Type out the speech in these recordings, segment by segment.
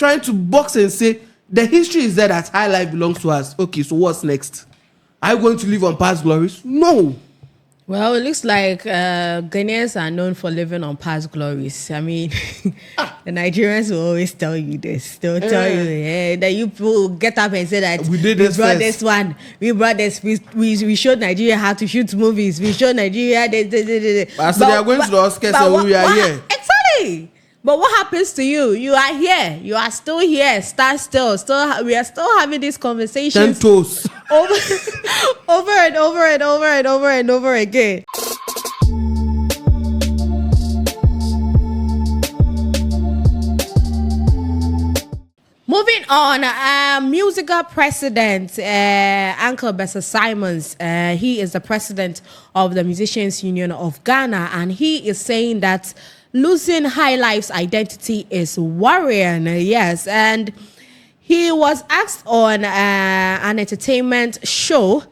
trying to box and say the history is there that high life belongs to us. Okay, so what's next? Are you going to live on past glories? No. Well, it looks like Ghanaians are known for living on past glories. I mean, the Nigerians will always tell you this. They'll tell you that you people get up and say that we brought this one. We brought this. We showed Nigeria how to shoot movies. We showed Nigeria. But they are going to the Oscars and we are here. Exactly. But what happens to you? You are here. You are still here. Stand still. We are still having these conversations. 10 toes. over and over and over and over and over again. Moving on, MUSIGA president, Uncle Bessa Simons, he is the president of the Musicians Union of Ghana, and he is saying that losing Highlife's identity is worrying. Yes, and he was asked on an entertainment show,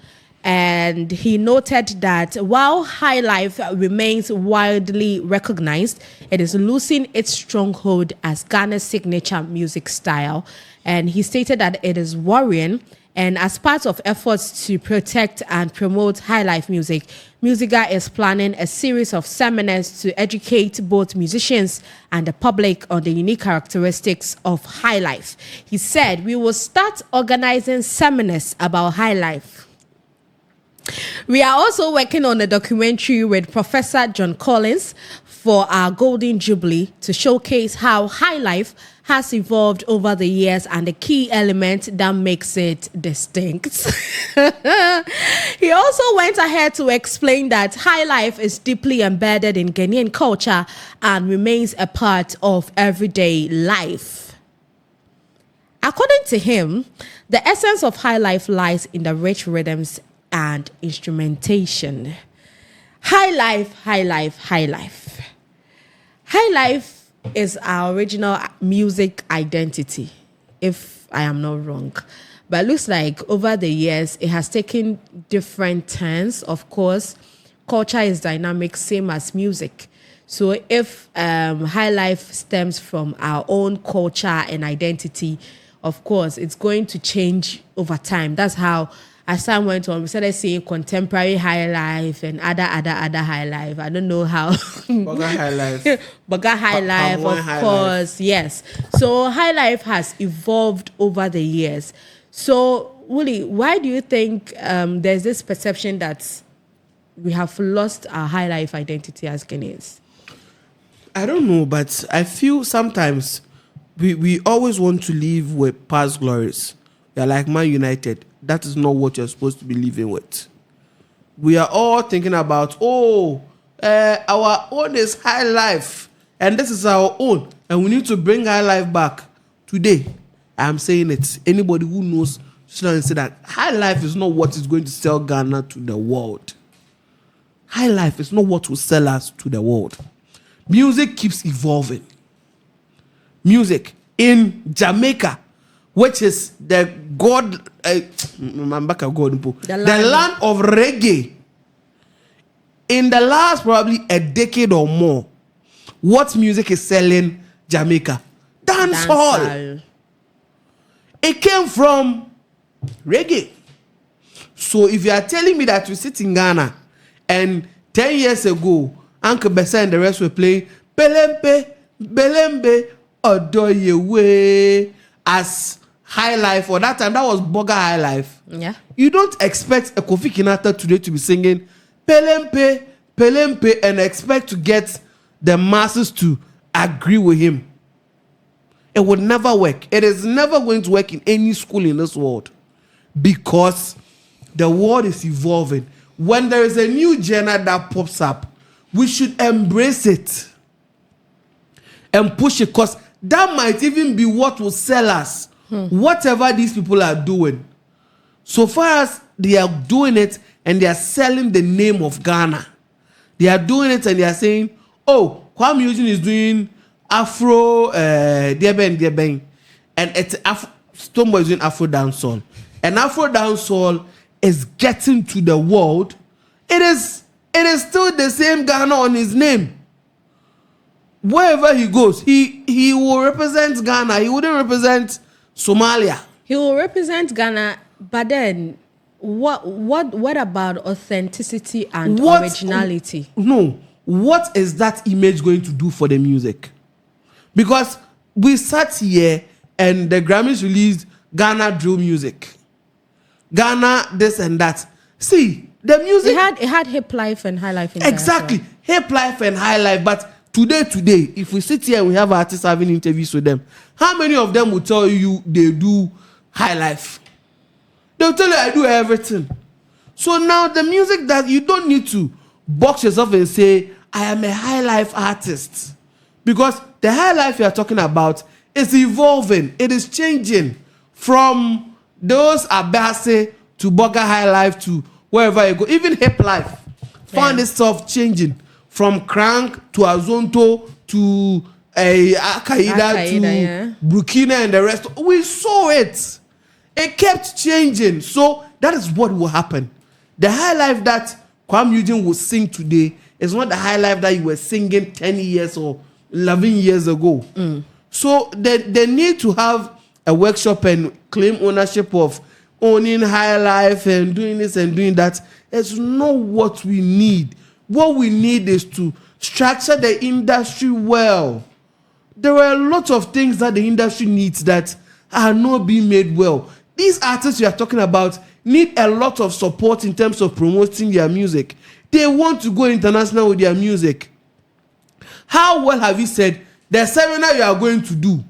and he noted that while Highlife remains widely recognized, it is losing its stronghold as Ghana's signature music style. And he stated that it is worrying. And as part of efforts to protect and promote Highlife music, MUSIGA is planning a series of seminars to educate both musicians and the public on the unique characteristics of Highlife. He said, "We will start organizing seminars about Highlife. We are also working on a documentary with Professor John Collins for our Golden Jubilee to showcase how Highlife has evolved over the years and the key element that makes it distinct." He also went ahead to explain that Highlife is deeply embedded in Ghanaian culture and remains a part of everyday life. According to him, the essence of Highlife lies in the rich rhythms and instrumentation. Highlife, Highlife, Highlife. Highlife is our original music identity, if I am not wrong. But it looks like over the years, it has taken different turns. Of course, culture is dynamic, same as music. So if Highlife stems from our own culture and identity, of course, it's going to change over time. That's how, as time went on, we started seeing contemporary Highlife and other Highlife. I don't know how. Burger Highlife. Burger Highlife, of course, yes. So Highlife has evolved over the years. So, Willie, why do you think there's this perception that we have lost our Highlife identity as Ghanaians? I don't know, but I feel sometimes we always want to live with past glories. We are like Man United. That is not what you're supposed to be living with. We are all thinking about, our own is Highlife, and this is our own, and we need to bring Highlife back. Today, I'm saying it. Anybody who knows should say that Highlife is not what is going to sell Ghana to the world. Highlife is not what will sell us to the world. Music keeps evolving. Music in Jamaica, which is the land of reggae. In the last probably a decade or more, what music is selling Jamaica? Dancehall. It came from reggae. So if you are telling me that you sit in Ghana and 10 years ago, Uncle Bessa and the rest were playing Belembe, Belembe, Odoyewe as Highlife, for that time, that was Burger Highlife. Yeah. You don't expect a Kofi Kinata today to be singing Pelempe, Pelempe, and expect to get the masses to agree with him. It would never work. It is never going to work in any school in this world because the world is evolving. When there is a new genre that pops up, we should embrace it and push it, because that might even be what will sell us. Whatever these people are doing, so far as they are doing it and they are selling the name of Ghana, they are doing it and they are saying, "Oh, Kwame Eugene is doing Afro, Dieben, and it's Stonebwoy is doing Afro dancehall, and Afro dancehall is getting to the world. It is still the same Ghana on his name. wherever he goes, he will represent Ghana. He wouldn't represent Somalia. He will represent Ghana, but then what about authenticity and originality? No. What is that image going to do for the music? Because we sat here and the Grammys released Ghana drill music. Ghana this and that. See, the music It had hip life and high life in exactly. there as well. Hip life and high life, but today, if we sit here and we have artists having interviews with them, how many of them will tell you they do high life? They'll tell you I do everything. So now the music that you don't need to box yourself and say, I am a high life artist. Because the high life you are talking about is evolving. It is changing from those Abase to Boga High Life to wherever you go. Even hip life found itself changing from Crank to Azonto to Al-Qaeda to Burkina and the rest. We saw it. It kept changing. So that is what will happen. The high life that Kwame Eugene will sing today is not the high life that you were singing 10 years or 11 years ago. So they need to have a workshop and claim ownership of owning high life and doing this and doing that. It's not what we need. What we need is to structure the industry well. There are a lot of things that the industry needs that are not being made well. These artists you are talking about need a lot of support in terms of promoting their music. They want to go international with their music. How well have you said the seminar you are going to do?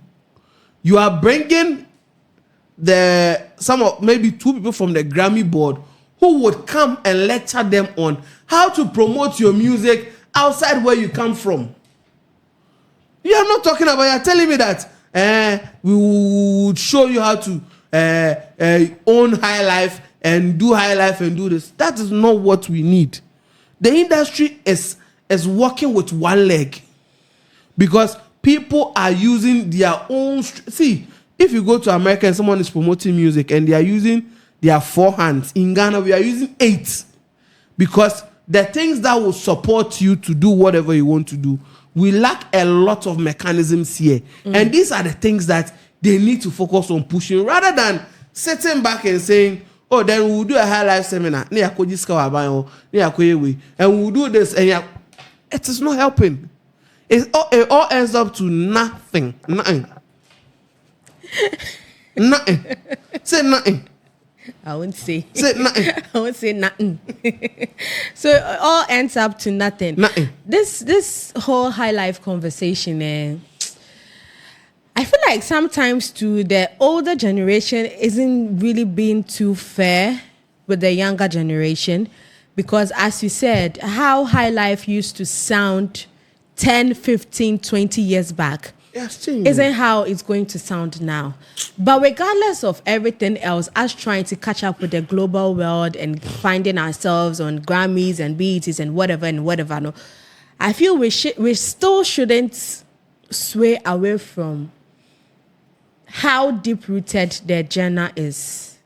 You are bringing maybe 2 people from the Grammy board who would come and lecture them on how to promote your music outside where you come from. You are not talking about, you are telling me that we would show you how to own high life and do high life and do this. That is not what we need. The industry is working with one leg because people are using their own. See, if you go to America and someone is promoting music and they are using their 4 hands, in Ghana we are using 8 because the things that will support you to do whatever you want to do, we lack a lot of mechanisms here. And these are the things that they need to focus on pushing rather than sitting back and saying, oh, then we'll do a high life seminar. And we'll do this. And it is not helping. It all ends up to nothing. Nothing. Nothing. Say nothing. I won't say. Say nothing. I won't say nothing. So it all ends up to nothing. Nothing. This whole high life conversation, I feel like sometimes too the older generation isn't really being too fair with the younger generation because as you said, how high life used to sound 10, 15, 20 years back isn't how it's going to sound now. But regardless of everything else, us trying to catch up with the global world and finding ourselves on Grammys and BETs and whatever, no, I feel we still shouldn't sway away from how deep-rooted the genre is.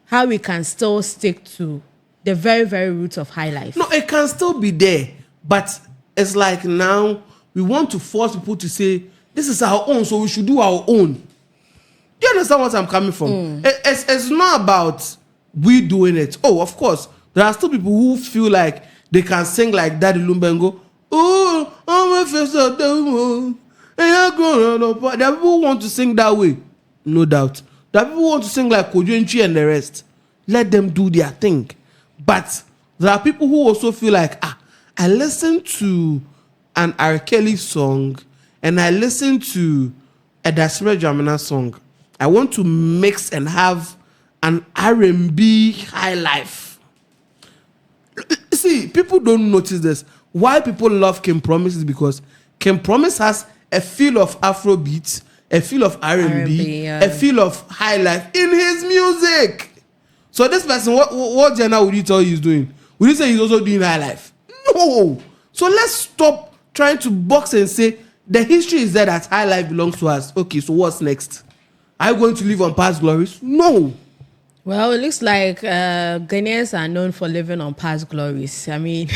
How we can still stick to the very, very roots of high life. No, it can still be there. But it's like now we want to force people to say, this is our own, so we should do our own. Do you understand what I'm coming from? It's not about we doing it. Oh, of course, there are still people who feel like they can sing like Daddy Lumba and go, oh, I'm a face of the moon. There are people who want to sing that way, no doubt. There are people who want to sing like Kojo and the rest. Let them do their thing. But there are people who also feel like, I listened to an R. Kelly song and I listened to a Dasmere Jamina song. I want to mix and have an R&B high life. See, people don't notice this. Why people love King Promise is because King Promise has a feel of Afrobeat, a feel of R&B, a feel of high life in his music. So this person, what genre would you tell he's doing? Would you say he's also doing high life? No. So let's stop trying to box and say the history is there that high life belongs to us. Okay, so what's next? Are you going to live on past glories? No. Well, it looks like Ghanaians are known for living on past glories. I mean,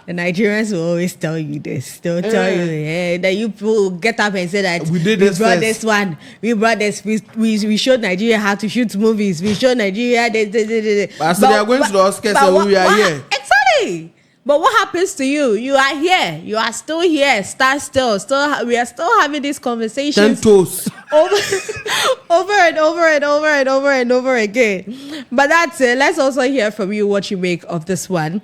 the Nigerians will always tell you this. They'll tell you that you people get up and say that We did this brought first. this one. We brought this. We showed Nigeria how to shoot movies. We showed Nigeria. But so they are going to the Oscars and we are here. Exactly. But what happens to you? You are here. You are still here. Stand still. We are still having these 10 conversations toes. over and over again. But that's it. Let's also hear from you what you make of this one.